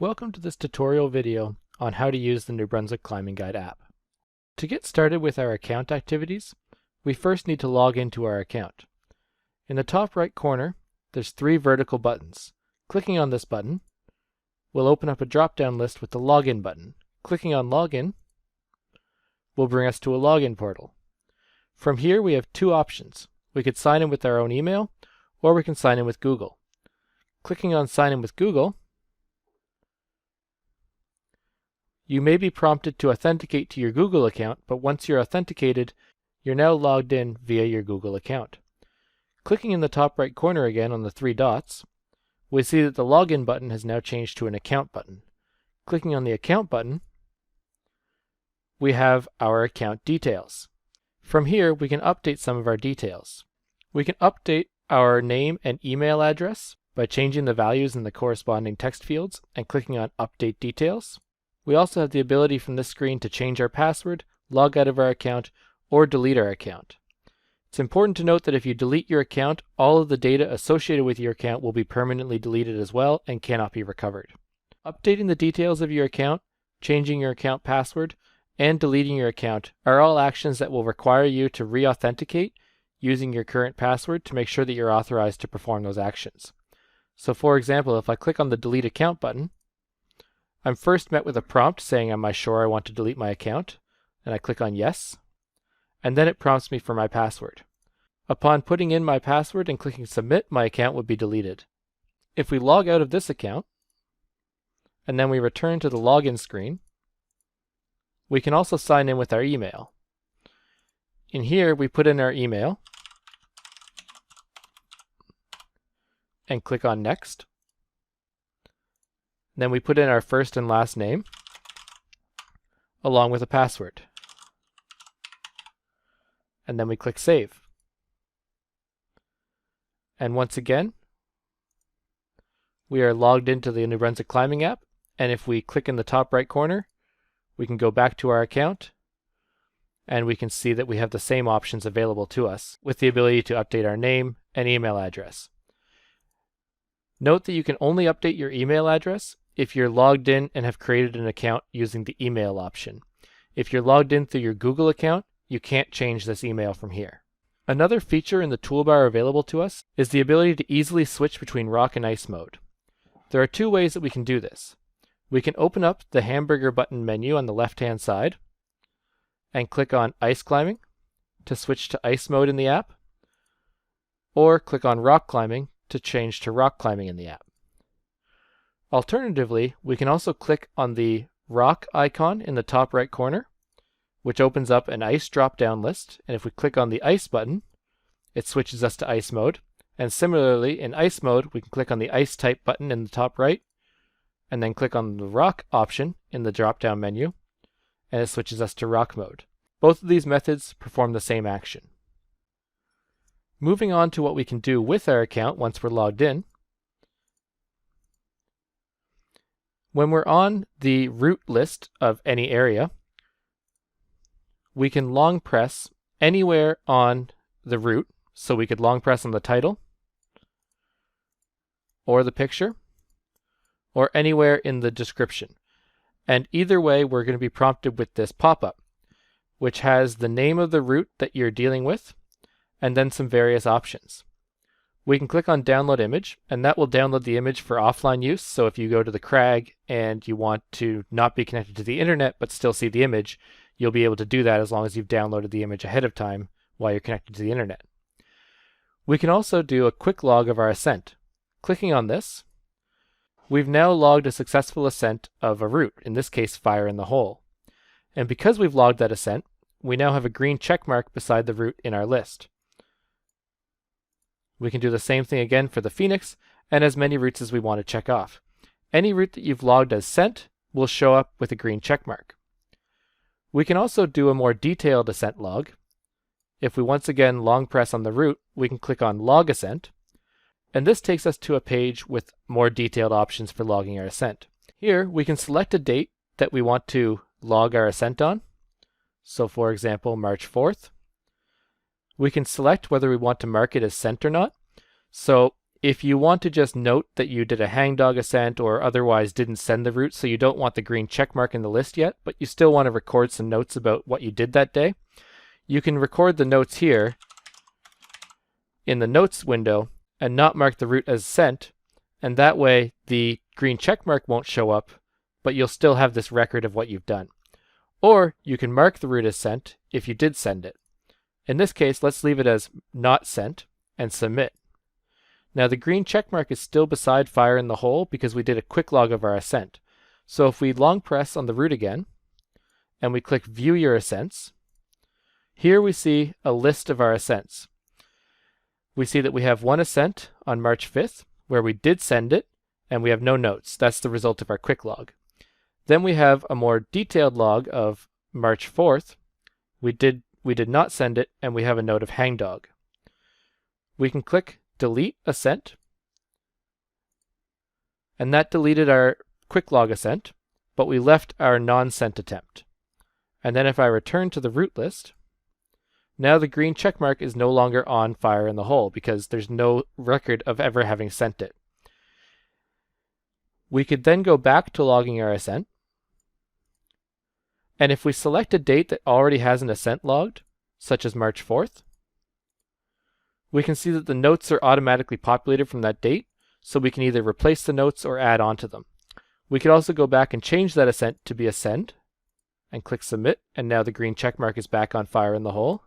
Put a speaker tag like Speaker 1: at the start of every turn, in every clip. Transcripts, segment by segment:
Speaker 1: Welcome to this tutorial video on how to use the New Brunswick Climbing Guide app. To get started with our account activities, we first need to log into our account. In the top right corner, there's 3 vertical buttons. Clicking on this button will open up a drop-down list with the Login button. Clicking on Login will bring us to a login portal. From here we have 2 options. We could sign in with our own email, or we can sign in with Google. Clicking on Sign in with Google, you may be prompted to authenticate to your Google account, but once you're authenticated, you're now logged in via your Google account. Clicking in the top right corner again on the 3 dots, we see that the Login button has now changed to an Account button. Clicking on the Account button, we have our account details. From here, we can update some of our details. We can update our name and email address by changing the values in the corresponding text fields and clicking on Update Details. We also have the ability from this screen to change our password, log out of our account, or delete our account. It's important to note that if you delete your account, all of the data associated with your account will be permanently deleted as well and cannot be recovered. Updating the details of your account, changing your account password, and deleting your account are all actions that will require you to re-authenticate using your current password to make sure that you're authorized to perform those actions. So for example, if I click on the Delete Account button, I'm first met with a prompt saying, am I sure I want to delete my account? And I click on Yes, and then it prompts me for my password. Upon putting in my password and clicking Submit, my account would be deleted. If we log out of this account, and then we return to the login screen, we can also sign in with our email. In here, we put in our email and click on Next. Then we put in our first and last name along with a password. And then we click Save. And once again, we are logged into the New Brunswick Climbing app, and if we click in the top right corner, we can go back to our account and we can see that we have the same options available to us with the ability to update our name and email address. Note that you can only update your email address if you're logged in and have created an account using the email option. If you're logged in through your Google account, you can't change this email from here. Another feature in the toolbar available to us is the ability to easily switch between rock and ice mode. There are 2 ways that we can do this. We can open up the hamburger button menu on the left-hand side and click on Ice Climbing to switch to ice mode in the app, or click on Rock Climbing to change to rock climbing in the app. Alternatively, we can also click on the rock icon in the top right corner, which opens up an ice drop-down list, and if we click on the ice button, it switches us to ice mode. And similarly, in ice mode, we can click on the ice type button in the top right, and then click on the rock option in the drop-down menu, and it switches us to rock mode. Both of these methods perform the same action. Moving on to what we can do with our account once we're logged in. When we're on the route list of any area, we can long press anywhere on the route. So we could long press on the title, or the picture, or anywhere in the description. And either way, we're going to be prompted with this pop-up, which has the name of the route that you're dealing with, and then some various options. We can click on Download Image, and that will download the image for offline use. So if you go to the crag and you want to not be connected to the internet but still see the image, you'll be able to do that as long as you've downloaded the image ahead of time while you're connected to the internet. We can also do a quick log of our ascent. Clicking on this, we've now logged a successful ascent of a route, in this case Fire in the Hole. And because we've logged that ascent, we now have a green check mark beside the route in our list. We can do the same thing again for the Phoenix and as many routes as we want to check off. Any route that you've logged as sent will show up with a green check mark. We can also do a more detailed ascent log. If we once again long press on the route, we can click on Log Ascent, and this takes us to a page with more detailed options for logging our ascent. Here we can select a date that we want to log our ascent on. So for example, March 4th. We can select whether we want to mark it as sent or not. So If you want to just note that you did a hangdog ascent or otherwise didn't send the route, so you don't want the green check mark in the list yet, but you still want to record some notes about what you did that day, you can record the notes here in the notes window and not mark the route as sent, and that way the green check mark won't show up, but you'll still have this record of what you've done. Or you can mark the route as sent if you did send it. In this case, let's leave it as not sent and submit. Now the green check mark is still beside fire in the hole because we did a quick log of our ascent. So if we long press on the route again and we click view your ascents, here we see a list of our ascents. We see that we have one ascent on March 5th where we did send it and we have no notes. That's the result of our quick log. Then we have a more detailed log of March 4th. We did not send it and we have a note of hangdog. We can click delete ascent, and that deleted our quick log ascent, but we left our non-sent attempt. And then if I return to the route list, now the green check mark is no longer on fire in the hole because there's no record of ever having sent it. We could then go back to logging our ascent, and if we select a date that already has an ascent logged, such as March 4th, we can see that the notes are automatically populated from that date, so we can either replace the notes or add on to them. We could also go back and change that ascent to be a send, and click submit, and now the green check mark is back on fire in the hole.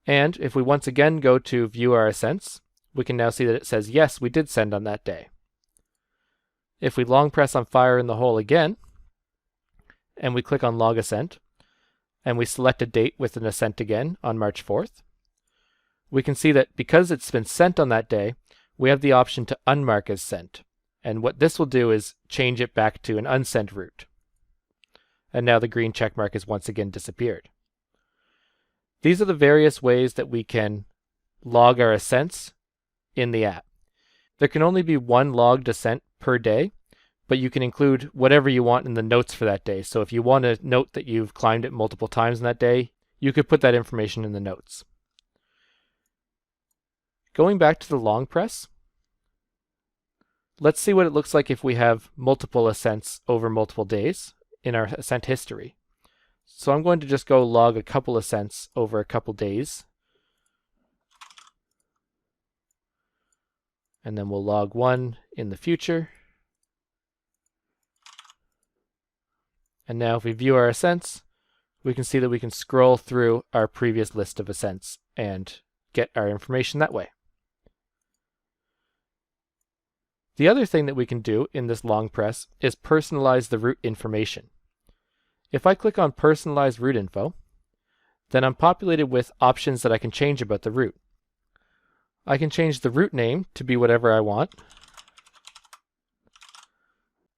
Speaker 1: And if we once again go to view our ascents, we can now see that it says yes, we did send on that day. If we long press on fire in the hole again, and we click on log ascent, and we select a date with an ascent again on March 4th, we can see that because it's been sent on that day, we have the option to unmark as sent. And what this will do is change it back to an unsent route. And now the green check mark has once again disappeared. These are the various ways that we can log our ascents in the app. There can only be one logged ascent per day, but you can include whatever you want in the notes for that day. So if you want to note that you've climbed it multiple times in that day, you could put that information in the notes. Going back to the long press, let's see what it looks like if we have multiple ascents over multiple days in our ascent history. So I'm going to just go log a couple ascents over a couple days. And then we'll log one in the future. And now if we view our ascents, we can see that we can scroll through our previous list of ascents and get our information that way. The other thing that we can do in this long press is personalize the route information. If I click on Personalize Route Info, then I'm populated with options that I can change about the route. I can change the route name to be whatever I want.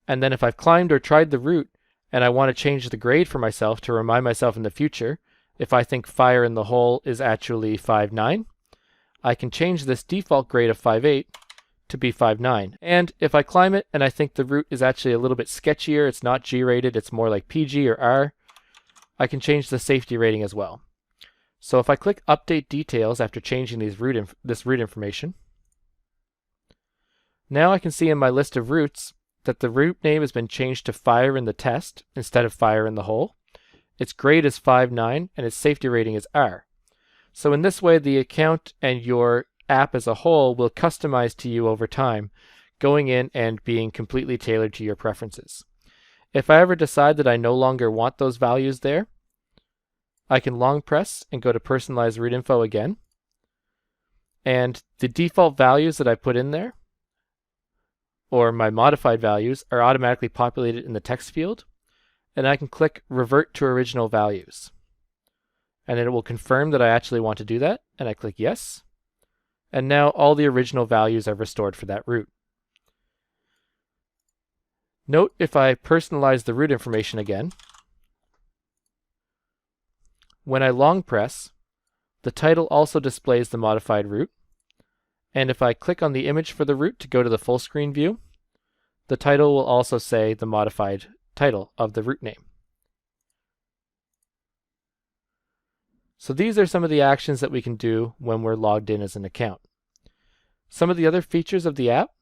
Speaker 1: And then if I've climbed or tried the route and I want to change the grade for myself to remind myself in the future, if I think fire in the hole is actually 5.9, I can change this default grade of 5.8 to be 5.9. And if I climb it and I think the route is actually a little bit sketchier, it's not G-rated, it's more like PG or R, I can change the safety rating as well. So if I click Update Details after changing this route information, now I can see in my list of routes that the route name has been changed to Fire in the Test instead of Fire in the Hole. Its grade is 5.9 and its safety rating is R. So in this way, the account and your app as a whole will customize to you over time, going in and being completely tailored to your preferences. If I ever decide that I no longer want those values there, I can long press and go to Personalize Route Info again. And the default values that I put in there, or my modified values, are automatically populated in the text field. And I can click Revert to Original Values. And it will confirm that I actually want to do that. And I click Yes. And now all the original values are restored for that route. Note if I personalize the route information again, when I long press, the title also displays the modified route. And if I click on the image for the route to go to the full screen view, the title will also say the modified title of the route name. So these are some of the actions that we can do when we're logged in as an account. Some of the other features of the app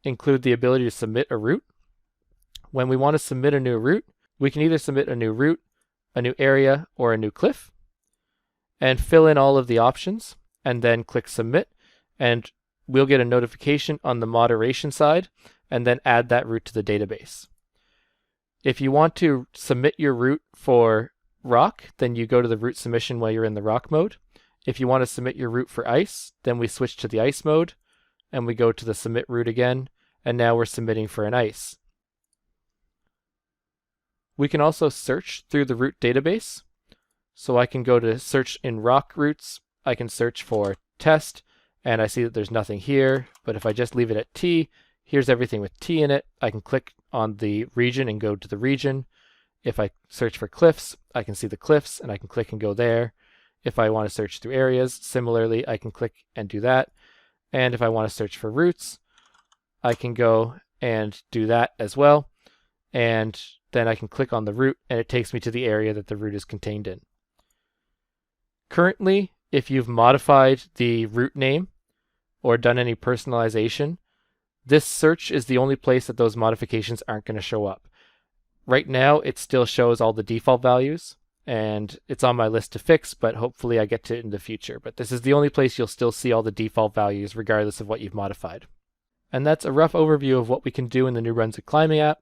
Speaker 1: include the ability to submit a route. When we want to submit a new route, we can either submit a new route, a new area, or a new cliff, and fill in all of the options, and then click submit, and we'll get a notification on the moderation side, and then add that route to the database. If you want to submit your route for rock, then you go to the route submission while you're in the rock mode. If you want to submit your route for ice, then we switch to the ice mode, and we go to the submit route again, and now we're submitting for an ice. We can also search through the route database. So I can go to search in rock routes, I can search for test, and I see that there's nothing here, but if I just leave it at T, here's everything with T in it. I can click on the region and go to the region. If I search for cliffs, I can see the cliffs, and I can click and go there. If I want to search through areas, similarly, I can click and do that. And if I want to search for routes, I can go and do that as well. And then I can click on the route, and it takes me to the area that the route is contained in. Currently, if you've modified the route name or done any personalization, this search is the only place that those modifications aren't going to show up. Right now, it still shows all the default values, and it's on my list to fix, but hopefully I get to it in the future. But this is the only place you'll still see all the default values regardless of what you've modified. And that's a rough overview of what we can do in the New Brunswick Climbing app.